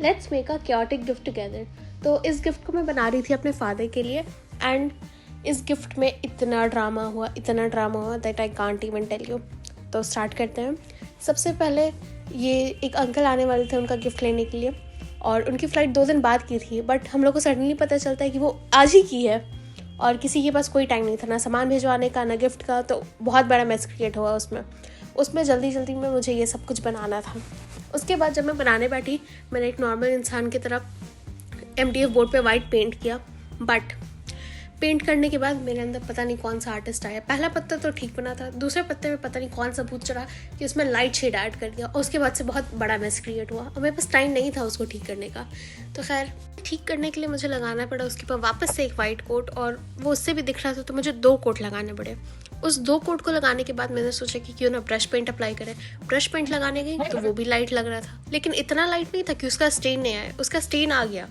Let's make a chaotic gift together. तो इस gift को मैं बना रही थी अपने फादर के लिए एंड इस गिफ्ट में इतना ड्रामा हुआ that I can't even tell you. तो स्टार्ट करते हैं। सबसे पहले ये एक अंकल आने वाले थे उनका गिफ्ट लेने के लिए और उनकी फ़्लाइट 2 दिन बाद की थी, बट हम लोग को सडनली पता चलता है कि वो आज ही की है और किसी के पास कोई टाइम नहीं था, ना सामान भिजवाने का ना गिफ्ट का। तो बहुत बड़ा मैस क्रिएट हुआ उसमें जल्दी में मुझे ये सब कुछ बनाना था। उसके बाद जब मैं बनाने बैठी, मैंने एक नॉर्मल इंसान की तरह MDF बोर्ड पे वाइट पेंट किया, बट पेंट करने के बाद मेरे अंदर पता नहीं कौन सा आर्टिस्ट आया। पहला पत्ता तो ठीक बना था, दूसरे पत्ते में पता नहीं कौन सा भूत चढ़ा कि उसमें लाइट शेड ऐड कर दिया और उसके बाद से बहुत बड़ा मैस क्रिएट हुआ और मेरे पास टाइम नहीं था उसको ठीक करने का। तो खैर ठीक करने के लिए मुझे लगाना पड़ा उसके ऊपर वापस से एक वाइट कोट, और वो उससे भी दिख रहा था तो मुझे 2 कोट लगाने पड़े। उस 2 कोट को लगाने के बाद मैंने सोचा कि क्यों ना ब्रश पेंट अप्लाई करें। ब्रश पेंट लगाने गई तो वो भी लाइट लग रहा था, लेकिन इतना लाइट नहीं था कि उसका स्टेन नहीं आया, उसका स्टेन आ गया।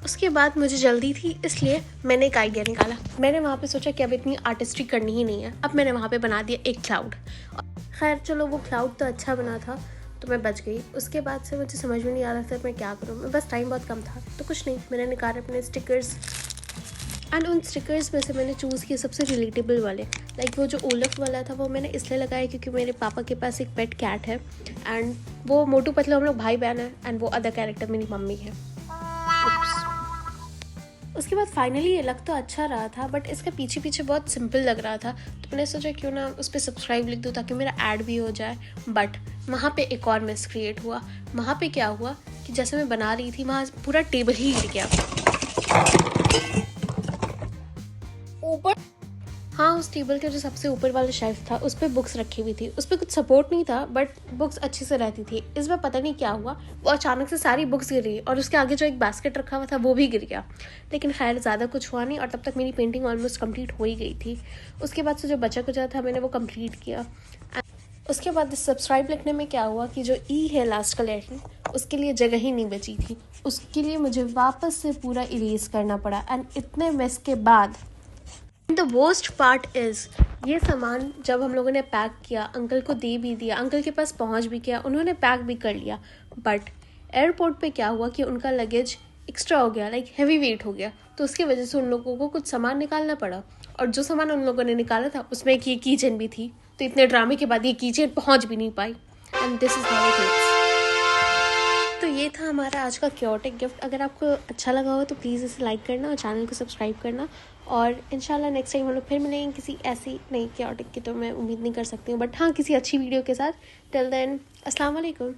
उसके बाद मुझे जल्दी थी इसलिए मैंने एक आइडिया निकाला। मैंने वहाँ पे सोचा कि अब इतनी आर्टिस्ट्री करनी ही नहीं है, अब मैंने वहाँ पे बना दिया एक क्लाउड। खैर चलो वो क्लाउड तो अच्छा बना था तो मैं बच गई। उसके बाद से मुझे समझ में नहीं आ रहा था मैं क्या करूँ, मैं बस टाइम बहुत कम था तो कुछ नहीं, मैंने निकाले अपने स्टिकर्स एंड उन स्टिकर्स में से मैंने चूज़ किए सबसे रिलेटेबल वाले। लाइक वो जो ओलफ वाला था वो मैंने इसलिए लगाया क्योंकि मेरे पापा के पास एक पेट कैट है एंड वो मोटू पतलू हम लोग भाई बहन है एंड वो अदर कैरेक्टर मेरी मम्मी है। उसके बाद फाइनली ये लग तो अच्छा रहा था, बट इसके पीछे बहुत सिंपल लग रहा था तो मैंने सोचा क्यों ना उस पर सब्सक्राइब लिख दूँ ताकि मेरा ऐड भी हो जाए। बट वहाँ पे एक और मिस क्रिएट हुआ। वहाँ पे क्या हुआ कि जैसे मैं बना रही थी वहाँ पूरा टेबल ही गिर गया ऊपर। हाँ, उस टेबल के जो सबसे ऊपर वाला शेल्फ था उस पर बुक्स रखी हुई थी, उस पर कुछ सपोर्ट नहीं था बट बुक्स अच्छे से रहती थी। इस बार पता नहीं क्या हुआ, वो अचानक से सारी बुक्स गिर गई और उसके आगे जो एक बास्केट रखा हुआ था वो भी गिर गया। लेकिन खैर ज़्यादा कुछ हुआ नहीं और तब तक मेरी पेंटिंग ऑलमोस्ट कंप्लीट हो ही गई थी। उसके बाद से जो बचा कुचा था मैंने वो कंप्लीट किया। उसके बाद सब्सक्राइब लिखने में क्या हुआ कि जो ई है लास्ट का लेटर उसके लिए जगह ही नहीं बची थी, उसके लिए मुझे वापस से पूरा इरेज करना पड़ा। एंड इतने मेस के बाद द वर्स्ट पार्ट इज़ ये सामान जब हम लोगों ने पैक किया, अंकल को दे भी दिया, अंकल के पास पहुंच भी किया, उन्होंने पैक भी कर लिया, बट एयरपोर्ट पे क्या हुआ कि उनका लगेज एक्स्ट्रा हो गया, लाइक हैवी वेट हो गया। तो उसकी वजह से उन लोगों को कुछ सामान निकालना पड़ा और जो सामान उन लोगों ने निकाला था उसमें एक ये कीचेन भी थी। तो इतने ड्रामे के बाद ये कीचेन पहुँच भी नहीं पाई and this is how it is. तो ये था हमारा आज का क्योटिक गिफ्ट। अगर आपको अच्छा लगा हो तो प्लीज़ इसे लाइक करना और चैनल को सब्सक्राइब करना, और इंशाल्लाह नेक्स्ट टाइम हम लोग फिर मिलेंगे किसी ऐसी नई क्योटिक की। तो मैं उम्मीद नहीं कर सकती हूँ बट हाँ किसी अच्छी वीडियो के साथ। टिल देन अस्सलाम वालेकुम।